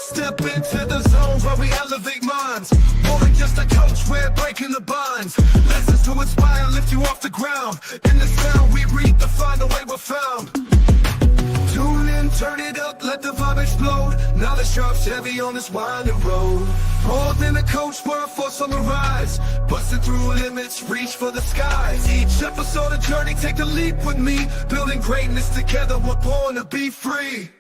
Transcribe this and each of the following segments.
Step into the zone where we elevate minds. More than just a coach, we're breaking the binds. Lessons to inspire and lift you off the ground. In the sound we redefine the way we're found. Tune in, turn it up, let the vibe explode. Knowledge drops heavy on this winding road. More than a coach, we're a force on the rise. Busting through limits, reach for the skies. Each episode a journey, take the leap with me. Building greatness together, we're born to be free.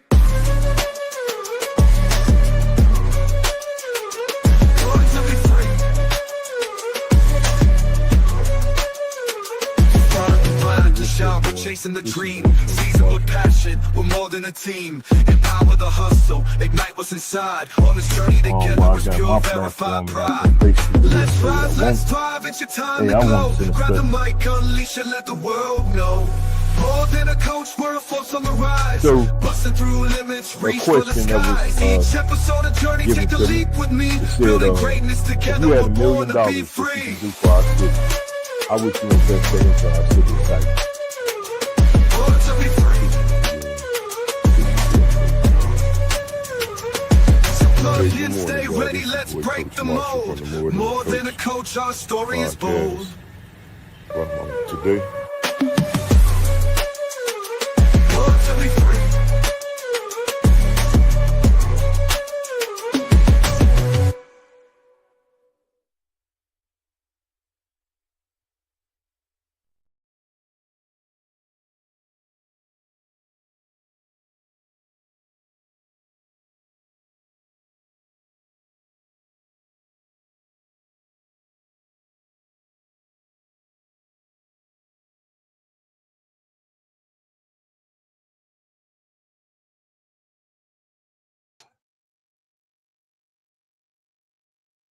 We're chasing the dream, seasoned with passion, we're more than a team. Empower the hustle, ignite what's inside. On this journey together with pure verified pride. Let's rise, let's thrive, it's your time to glow. Grab the mic, unleash and let the world know. More than a coach, we're a force on the rise. Busting through limits, reach for the skies. Each episode a journey, take the leap with me. Building greatness together, we're born to be free. I wish you invested into our city site. Stay ready, let's break the mold. More than a coach, our story is bold. Today.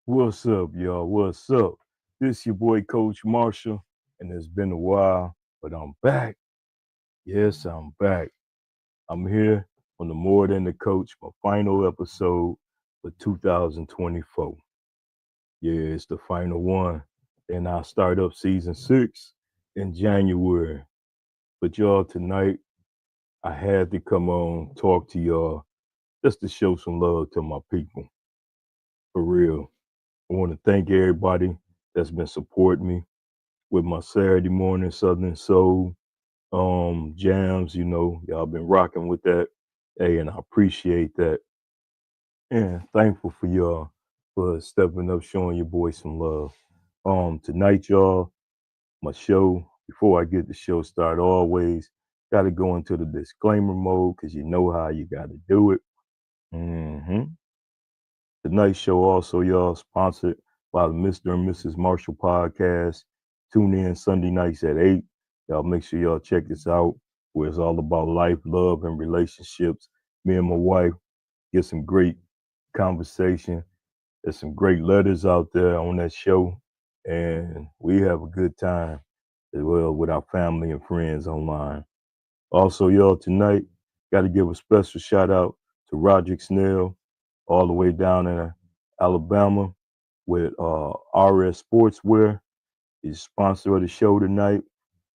What's up, y'all? What's up? This your boy, Coach Marshall, and it's been a while, but I'm back. Yes, I'm back. I'm here on the More Than the Coach, my final episode for 2024. Yeah, it's the final one. Then I'll start up season 6 in January. But y'all, tonight, I had to come on, talk to y'all, just to show some love to my people. For real. I want to thank everybody that's been supporting me with my Saturday morning Southern Soul jams. You know, y'all been rocking with that. Hey, and I appreciate that. And thankful for y'all for stepping up, showing your boy some love. Tonight, y'all, my show, before I get the show started, always got to go into the disclaimer mode because you know how you got to do it. Tonight's show also, y'all, sponsored by the Mr. and Mrs. Marshall podcast. Tune in Sunday nights at 8. Y'all make sure y'all check this out, where it's all about life, love, and relationships. Me and my wife get some great conversation. There's some great letters out there on that show, and we have a good time as well with our family and friends online. Also, y'all, tonight, got to give a special shout out to Roderick Snell, all the way down in Alabama with RS Sportswear. He's sponsor of the show tonight.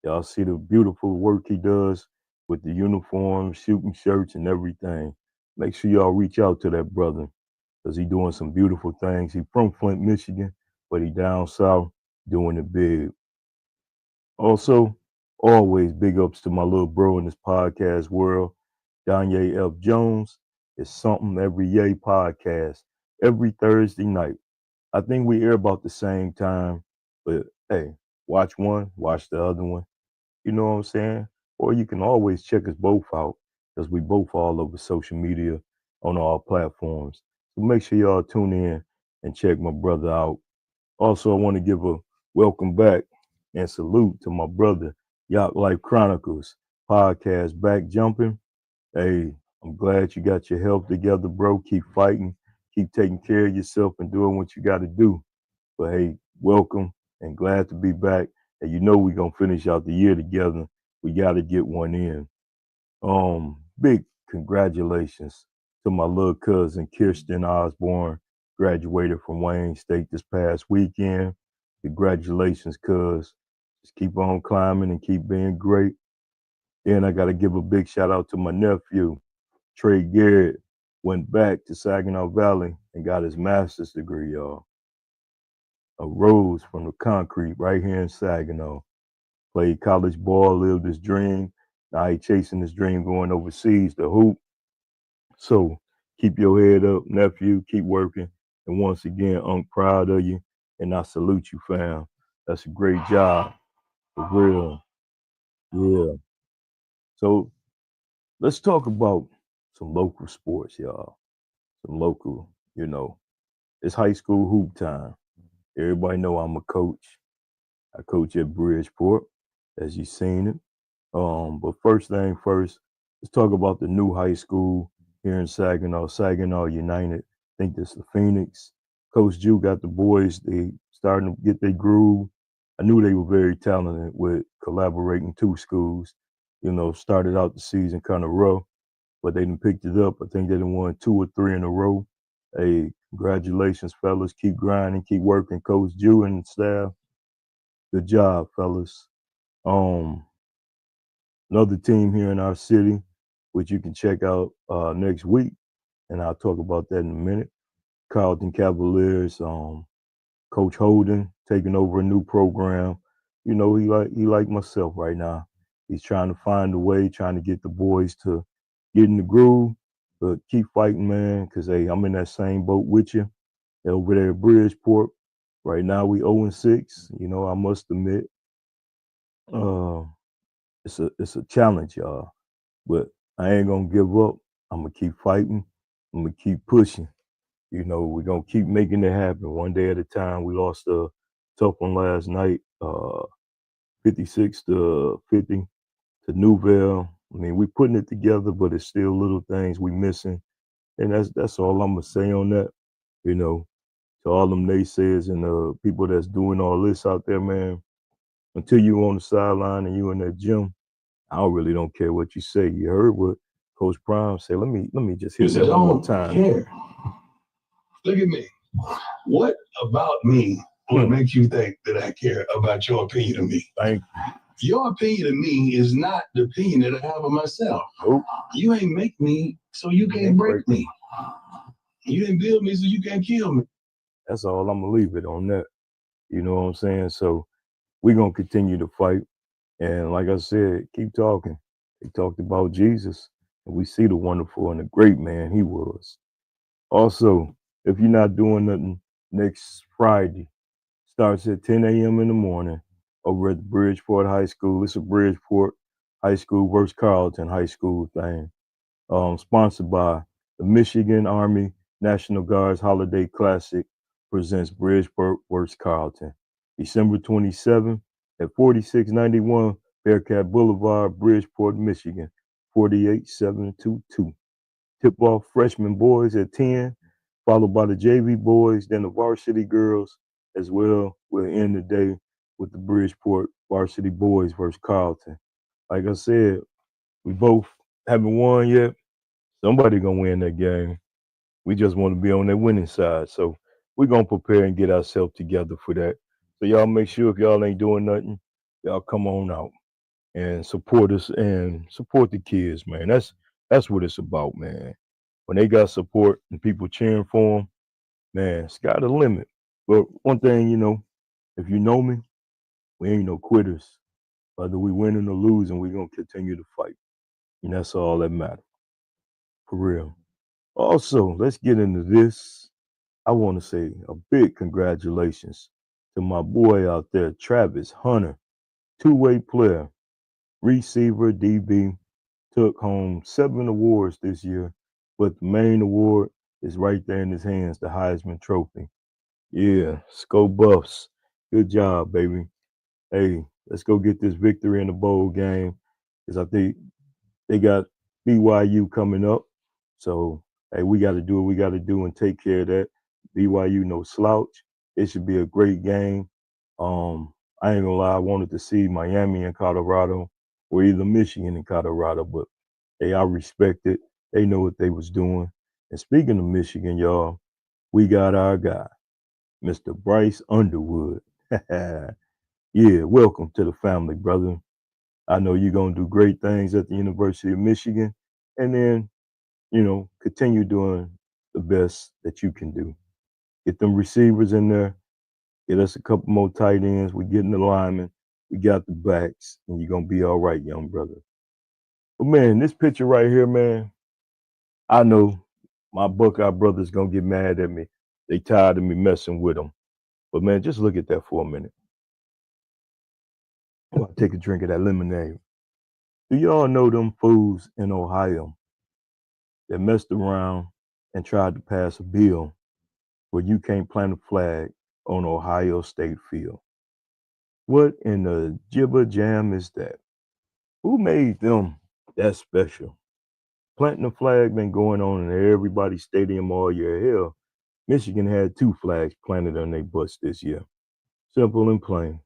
Y'all see the beautiful work he does with the uniforms, shooting shirts, and everything. Make sure y'all reach out to that brother because he's doing some beautiful things. He's from Flint, Michigan, but he down south doing it big. Also, always big ups to my little bro in this podcast world, Danye F. Jones. It's Something Every Yay podcast every Thursday night. I think we air about the same time, but hey, watch one, watch the other one. You know what I'm saying? Or you can always check us both out because we both all over social media on all platforms. So make sure y'all tune in and check my brother out. Also, I want to give a welcome back and salute to my brother, Yacht Life Chronicles podcast, Back Jumping. Hey, I'm glad you got your health together, bro. Keep fighting, keep taking care of yourself and doing what you got to do. But hey, welcome and glad to be back. And you know we're going to finish out the year together. We got to get one in. Big congratulations to my little cousin, Kirsten Osborne, graduated from Wayne State this past weekend. Congratulations, cuz. Just keep on climbing and keep being great. Then I got to give a big shout out to my nephew, Trey Garrett, went back to Saginaw Valley and got his master's degree, y'all. Arose from the concrete right here in Saginaw. Played college ball, lived his dream. Now he chasing his dream going overseas to hoop. So keep your head up, nephew. Keep working. And once again, I'm proud of you. And I salute you, fam. That's a great job. For real. Yeah. So let's talk about some local sports, y'all. Some local, it's high school hoop time. Everybody know I'm a coach. I coach at Bridgeport, as you've seen it. But first thing first, let's talk about the new high school here in Saginaw, Saginaw United. I think this is the Phoenix. Coach Jew got the boys. They starting to get their groove. I knew they were very talented with collaborating two schools. Started out the season kind of rough, but they done picked it up. I think they done won 2 or 3 in a row. Hey, congratulations, fellas. Keep grinding, keep working. Coach Jew and staff, good job, fellas. Um, Another team here in our city, which you can check out next week, and I'll talk about that in a minute. Carlton Cavaliers, Coach Holden taking over a new program. He like myself right now. He's trying to find a way, trying to get the boys to get in the groove, but keep fighting, man, because hey, I'm in that same boat with you. Over there at Bridgeport, right now we 0-6. I must admit, uh, it's a challenge, y'all. But I ain't gonna give up. I'm gonna keep fighting. I'm gonna keep pushing. We're gonna keep making it happen one day at a time. We lost a tough one last night, 56-50 to Newville. I mean, we putting it together, but it's still little things we missing. And that's all I'm gonna say on that. You know, to all them naysayers and people that's doing all this out there, man. Until you on the sideline and you in that gym, I really don't care what you say. You heard what Coach Prime said. Let me just hit that one more time. Care. Look at me. What about me would make you think that I care about your opinion of me? Thank Your opinion of me is not the opinion that I have of myself. you. You ain't make me, so you can't break me. You didn't build me, so you can't kill me. That's all. I'm gonna leave it on that. You know what I'm saying? So we're gonna continue to fight. And like I said, keep talking. They talked about Jesus, and we see the wonderful and the great man he was. Also, if you're not doing nothing next Friday, starts at 10 a.m. in the morning over at the Bridgeport High School. It's a Bridgeport High School versus Carleton High School thing. Sponsored by the Michigan Army National Guard's Holiday Classic presents Bridgeport versus Carleton. December 27th at 4691 Bearcat Boulevard, Bridgeport, Michigan, 48722. Tip-off freshman boys at 10, followed by the JV boys, then the varsity girls as well. We'll end the day with the Bridgeport varsity boys versus Carleton. Like I said, we both haven't won yet. Somebody gonna win that game. We just want to be on that winning side. So we're gonna prepare and get ourselves together for that. So y'all make sure if y'all ain't doing nothing, y'all come on out and support us and support the kids, man. That's what it's about, man. When they got support and people cheering for them, man, sky the limit. But one thing, if you know me, we ain't no quitters. Whether we winning or losing, we gonna continue to fight. And that's all that matters. For real. Also, let's get into this. I want to say a big congratulations to my boy out there, Travis Hunter, two-way player, receiver, DB, took home 7 awards this year, but the main award is right there in his hands, the Heisman Trophy. Yeah, Sco Buffs, good job, baby. Hey, let's go get this victory in the bowl game, because I think they got BYU coming up. So, hey, we got to do what we got to do and take care of that. BYU no slouch. It should be a great game. I ain't gonna lie, I wanted to see Miami and Colorado or either Michigan and Colorado, but hey, I respect it. They know what they was doing. And speaking of Michigan, y'all, we got our guy, Mr. Bryce Underwood. Yeah, welcome to the family, brother. I know you're gonna do great things at the University of Michigan. And then continue doing the best that you can do. Get them receivers in there. Get us a couple more tight ends. We getting the linemen. We got the backs, and you're gonna be all right, young brother. But man, this picture right here, man, I know my Buckeye brothers gonna get mad at me. They tired of me messing with them. But man, just look at that for a minute. I'm gonna take a drink of that lemonade. Do y'all know them fools in Ohio that messed around and tried to pass a bill where you can't plant a flag on Ohio State field? What in the jibber jam is that? Who made them that special? Planting a flag been going on in everybody's stadium all year. Hell, Michigan had 2 flags planted on their butts this year. Simple and plain.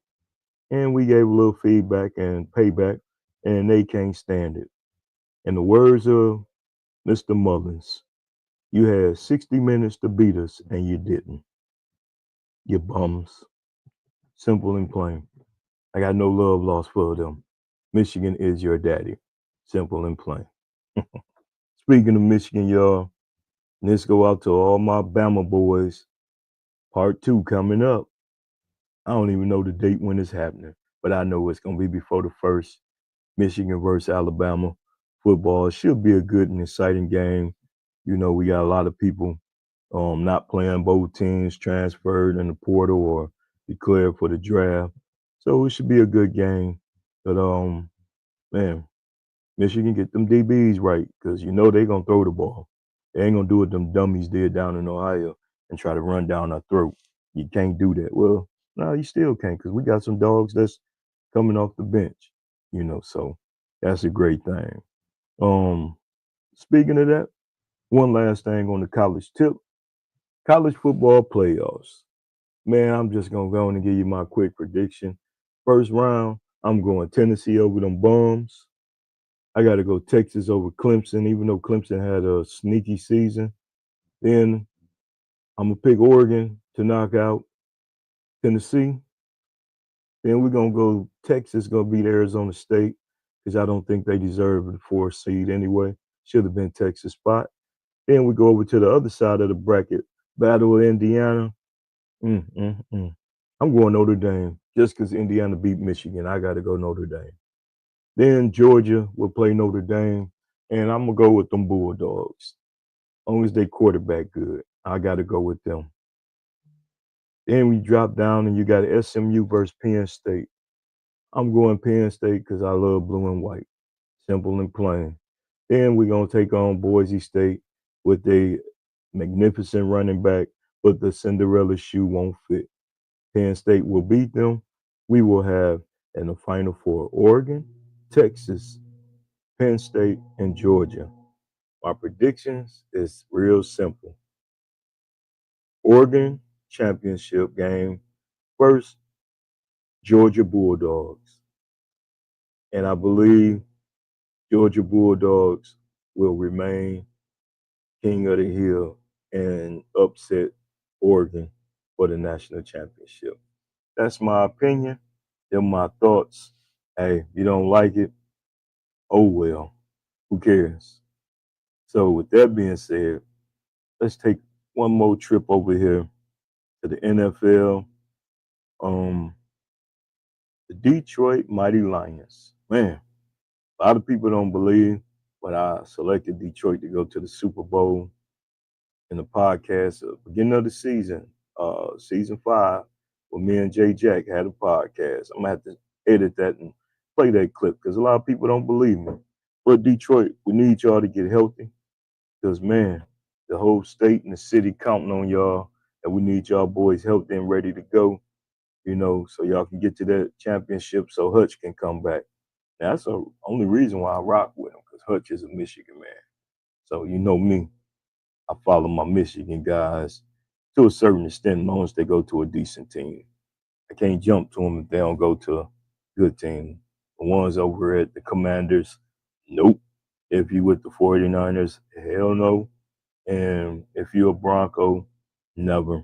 And we gave a little feedback and payback, and they can't stand it. In the words of Mr. Mullins, you had 60 minutes to beat us, and you didn't. You bums. Simple and plain. I got no love lost for them. Michigan is your daddy. Simple and plain. Speaking of Michigan, y'all, this go out to all my Bama boys. Part 2 coming up. I don't even know the date when it's happening, but I know it's going to be before the first. Michigan versus Alabama football. It should be a good and exciting game. We got a lot of people not playing. Both teams transferred in the portal or declared for the draft. So it should be a good game. But man, Michigan get them DBs right because they're gonna throw the ball. They ain't gonna do what them dummies did down in Ohio and try to run down our throat. You can't do that. Well, no, you still can't because we got some dogs that's coming off the bench. So that's a great thing. Um, Speaking of that, one last thing on the college tip: college football playoffs. Man, I'm just gonna go on and give you my quick prediction. First round, I'm going Tennessee over them bums. I got to go Texas over Clemson, even though Clemson had a sneaky season. Then I'm gonna pick Oregon to knock out Tennessee. Then we're gonna go Texas gonna beat Arizona State because I don't think they deserve the 4th seed anyway. Should have been Texas spot. Then we go over to the other side of the bracket, Battle of Indiana. I'm going Notre Dame just because Indiana beat Michigan. I got to go Notre Dame. Then Georgia will play Notre Dame, and I'm gonna go with them Bulldogs. As long as they quarterback good, I got to go with them. Then we drop down, and you got SMU versus Penn State. I'm going Penn State because I love blue and white. Simple and plain. Then we're going to take on Boise State with a magnificent running back, but the Cinderella shoe won't fit. Penn State will beat them. We will have in the Final Four Oregon, Texas, Penn State, and Georgia. My predictions is real simple. Oregon championship game, first Georgia Bulldogs. And I believe Georgia Bulldogs will remain king of the hill and upset Oregon for the national championship. That's my opinion. They're my thoughts. Hey, you don't like it? Oh well. Who cares? So with that being said, let's take one more trip over here to the NFL. Um, the Detroit Mighty Lions. Man, a lot of people don't believe, but I selected Detroit to go to the Super Bowl in the podcast at the beginning of the season, season 5, where me and Jay Jack had a podcast. I'm gonna have to edit that and play that clip because a lot of people don't believe me. But Detroit, we need y'all to get healthy because man, the whole state and the city counting on y'all, and we need y'all boys healthy and ready to go. So y'all can get to that championship so Hutch can come back. Now, that's the only reason why I rock with him because Hutch is a Michigan man. So you know me, I follow my Michigan guys to a certain extent, as long as they go to a decent team. I can't jump to them if they don't go to a good team. The ones over at the Commanders, nope. If you with the 49ers, hell no. And if you're a Bronco, never.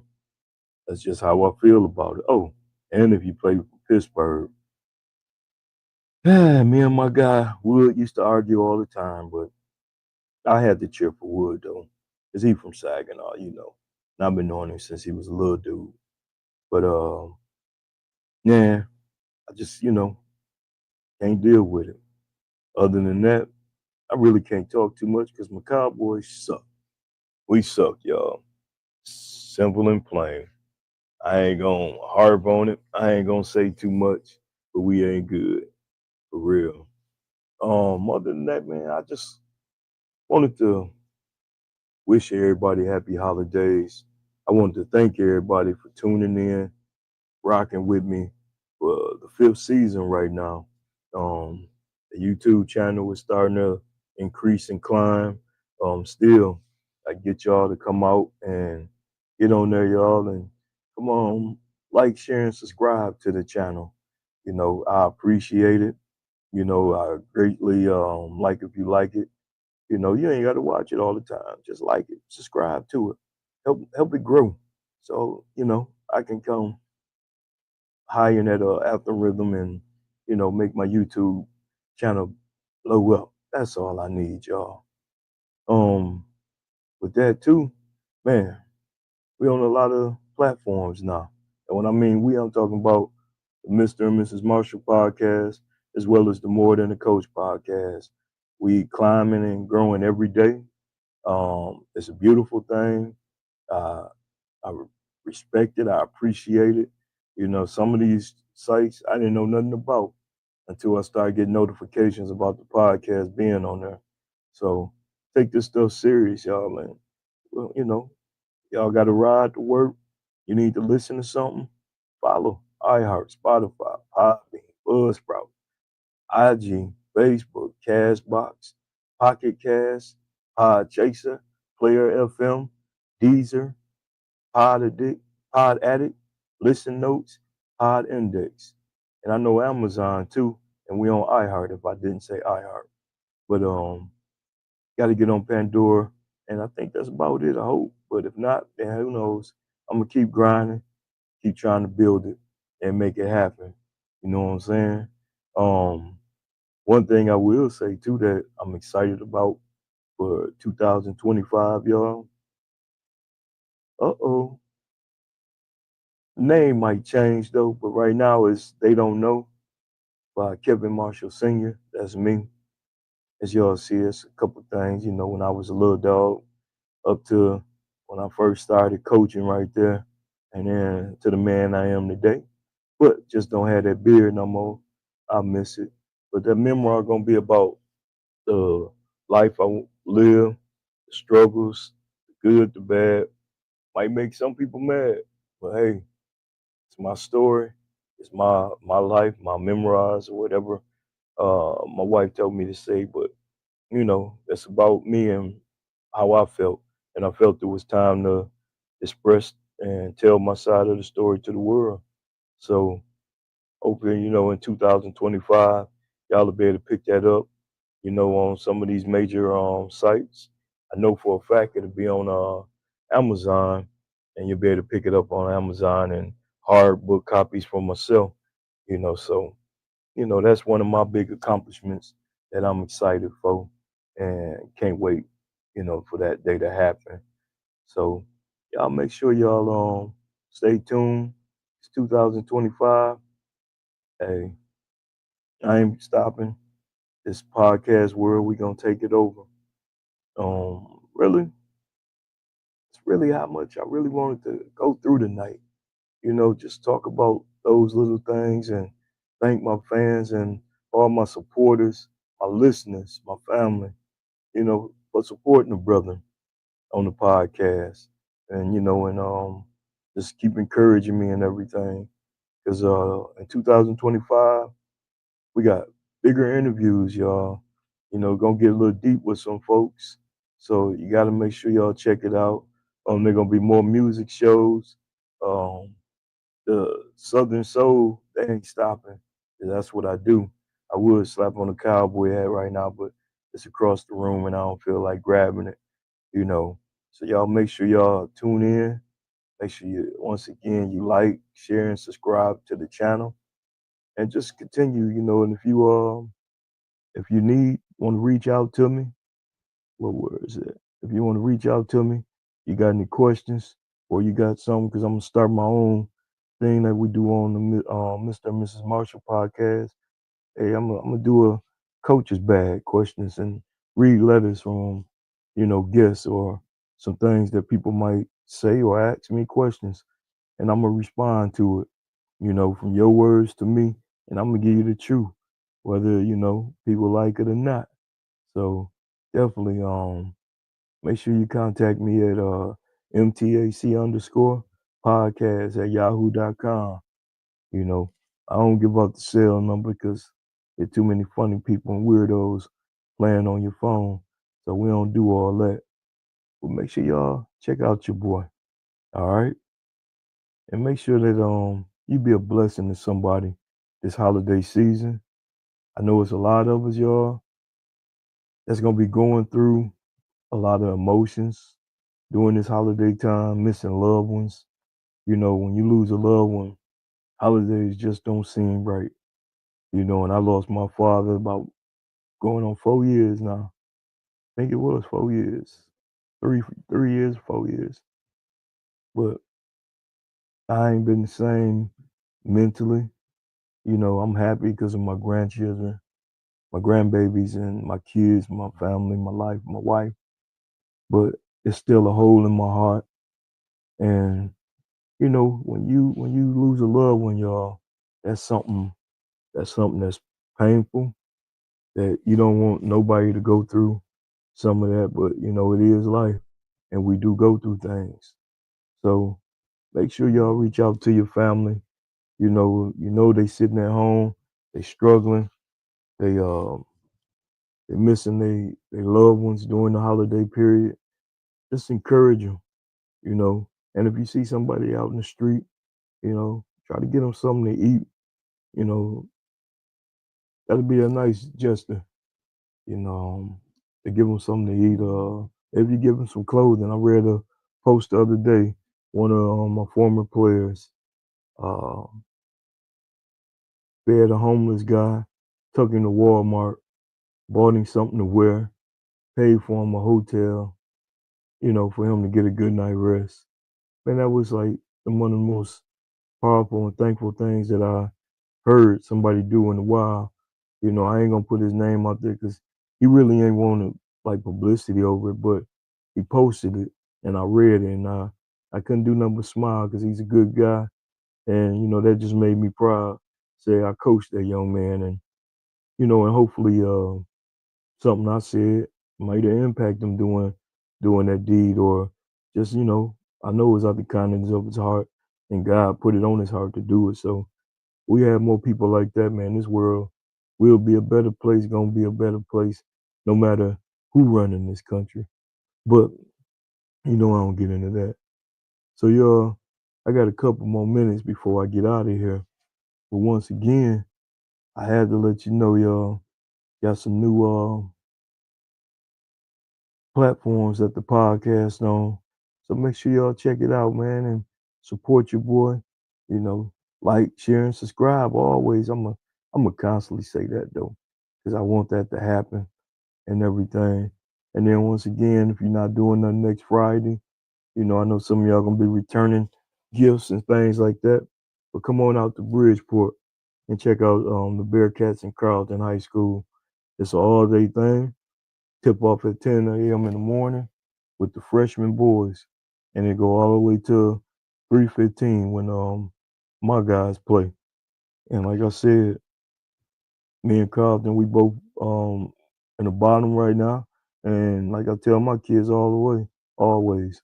That's just how I feel about it. Oh, and if you play for Pittsburgh, me and my guy Wood used to argue all the time, but I had to cheer for Wood though, cause he from Saginaw, and I've been knowing him since he was a little dude. But yeah, I just can't deal with it. Other than that, I really can't talk too much because my Cowboys suck. We suck, y'all. Simple and plain. I ain't gonna harp on it. I ain't gonna say too much, but we ain't good for real. Other than that, man, I just wanted to wish everybody happy holidays. I wanted to thank everybody for tuning in, rocking with me for the fifth season right now. The YouTube channel is starting to increase and climb. Still, I get y'all to come out and get on there, y'all, and come on, like, share, and subscribe to the channel. I appreciate it. I greatly like if you like it. You ain't got to watch it all the time. Just like it, subscribe to it, help it grow. So I can come high in that algorithm and make my YouTube channel blow up. That's all I need, y'all. Um, with that too, man, we on a lot of platforms now. And when I mean we, I'm talking about the Mr. and Mrs. Marshall podcast, as well as the More Than a Coach podcast. We climbing and growing every day. It's a beautiful thing. Uh, I respect it. I appreciate it. Some of these sites I didn't know nothing about until I started getting notifications about the podcast being on there. So take this stuff serious, y'all. And well, y'all got to ride to work. You need to listen to something. Follow iHeart, Spotify, Podbean, Buzzsprout, IG, Facebook, Castbox, Pocket Cast, Podchaser, Player FM, Deezer, Pod Addict, Pod Addict, Listen Notes, Pod Index. And I know Amazon too, and we on iHeart if I didn't say iHeart. But gotta get on Pandora, and I think that's about it, I hope. But if not, then who knows? I'm gonna keep grinding, keep trying to build it and make it happen. You know what I'm saying? Um One thing I will say too that I'm excited about for 2025, y'all. Uh-oh. Name might change though, but right now it's They Don't Know by Kevin Marshall Sr. That's me. As y'all see, it's a couple things, when I was a little dog up to when I first started coaching right there, and then to the man I am today. But just don't have that beard no more. I miss it. But that memoir gonna be about the life I live, the struggles, the good, the bad. Might make some people mad, but hey, it's my story. It's my life, my memoirs or whatever. My wife told me to say, but it's about me and how I felt, and I felt it was time to express and tell my side of the story to the world. So hopefully, in 2025, y'all will be able to pick that up, on some of these major sites. I know for a fact it'll be on Amazon, and you'll be able to pick it up on Amazon and hard book copies for myself. So that's one of my big accomplishments that I'm excited for, and can't wait, for that day to happen. So y'all make sure y'all stay tuned. It's 2025. Hey, I ain't stopping. This podcast world, we gonna take it over. Really, it's really how much I really wanted to go through tonight. Just talk about those little things and thank my fans and all my supporters, my listeners, my family, for supporting the brother on the podcast. And, just keep encouraging me and everything. Because in 2025, we got bigger interviews, y'all. Gonna get a little deep with some folks. So you got to make sure y'all check it out. There gonna be more music shows. Um, the Southern Soul, they ain't stopping. That's what I do. I would slap on a cowboy hat right now, but it's across the room and I don't feel like grabbing it. you know. So y'all make sure y'all tune in. Make sure you, once again, you like, share, and subscribe to the channel, and just continue. And if you need, want to reach out to me, what word is it? If you want to reach out to me, you got any questions or you got something, because I'm gonna start my own thing that we do on the Mr. and Mrs. Marshall podcast. Hey, I'm gonna do a coach's bag questions and read letters from, guests or some things that people might say or ask me questions, and I'm gonna respond to it, from your words to me, and I'm gonna give you the truth, whether people like it or not. So definitely, make sure you contact me at M.T.A.C underscore podcast at yahoo.com. You know, I don't give out the cell number because there's too many funny people and weirdos playing on your phone. So we don't do all that. But make sure y'all check out your boy. All right. And make sure that you be a blessing to somebody this holiday season. I know it's a lot of us, y'all, that's gonna be going through a lot of emotions during this holiday time, missing loved ones. When you lose a loved one, holidays just don't seem right. And I lost my father about going on 4 years now. I think it was 4 years. Three years, 4 years. But I ain't been the same mentally. I'm happy because of my grandchildren, my grandbabies and my kids, my family, my life, my wife. But it's still a hole in my heart. And when you lose a loved one, y'all, that's something that's painful that you don't want nobody to go through some of that, but it is life and we do go through things. So make sure y'all reach out to your family. They sitting at home, they struggling, they missing they loved ones during the holiday period. Just encourage them, you know. And if you see somebody out in the street, try to get them something to eat. You know, that'll be a nice gesture. You know, to give them something to eat. If you give them some clothing, I read a post the other day. One of my former players uh, fed a homeless guy, took him to Walmart, bought him something to wear, paid for him a hotel, for him to get a good night rest. Man, that was like one of the most powerful and thankful things that I heard somebody do in a while. I ain't gonna put his name out there because he really ain't want like publicity over it, but he posted it and I read it and I couldn't do nothing but smile because he's a good guy and that just made me proud. Say I coached that young man and and hopefully something I said might have impacted him doing that deed or just I know it's out the kindness of his heart and God put it on his heart to do it. So we have more people like that, man. This world will be a better place, gonna be a better place, no matter who running this country. But I don't get into that. So y'all, I got a couple more minutes before I get out of here. But once again, I had to let you know, y'all, got some new platforms that the podcast on. So make sure y'all check it out, man, and support your boy. You know, like, share, and subscribe always. I'm gonna constantly say that though, because I want that to happen and everything. And then once again, if you're not doing nothing next Friday, I know some of y'all gonna be returning gifts and things like that. But come on out to Bridgeport and check out the Bearcats in Carlton High School. It's an all day thing. Tip off at 10 a.m. in the morning with the freshman boys, and it go all the way to 3:15 when my guys play. And like I said, me and Carlton, we both in the bottom right now. And like I tell my kids all the way, always,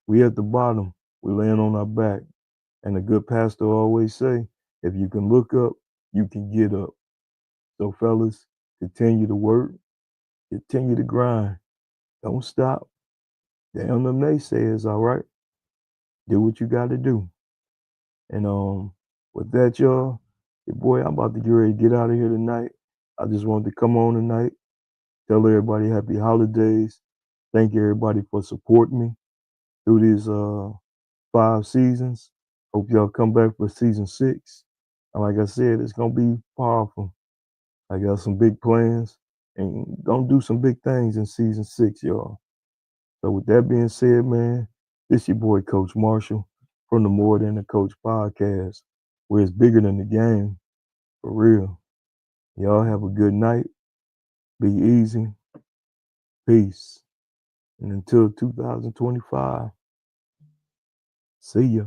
we at the bottom, we laying on our back. And a good pastor always say, if you can look up, you can get up. So fellas, continue to work, continue to grind. Don't stop. Damn them naysayers, all right? Do what you gotta do. And with that, y'all, your boy, I'm about to get ready to get out of here tonight. I just wanted to come on tonight, tell everybody happy holidays. Thank everybody for supporting me through these 5 seasons. Hope y'all come back for season 6. And like I said, it's gonna be powerful. I got some big plans, and gonna do some big things in season 6, y'all. So with that being said, man, this your boy Coach Marshall from the More Than a Coach podcast, where it's bigger than the game, for real. Y'all have a good night. Be easy. Peace. And until 2025, see ya.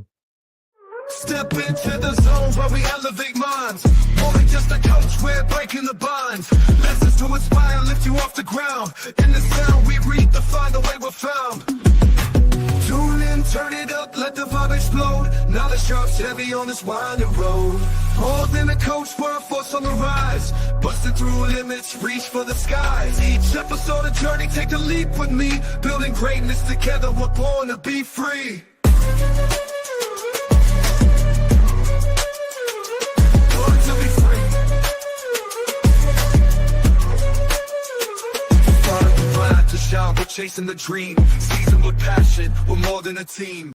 Step into the zone where we elevate minds. More than just a coach, we're breaking the bonds. Lessons to inspire, lift you off the ground. In the sound we redefine the way we're found. Tune in, turn it up, let the vibe explode. Knowledge drops heavy on this winding road. More than a coach, we're a force on the rise. Busting through limits, reach for the skies. Each episode a journey, take the leap with me. Building greatness together, we're born to be free. Born to be free. Follow the grind to shine, we're chasing the dream. Seasoned with passion, we're more than a team.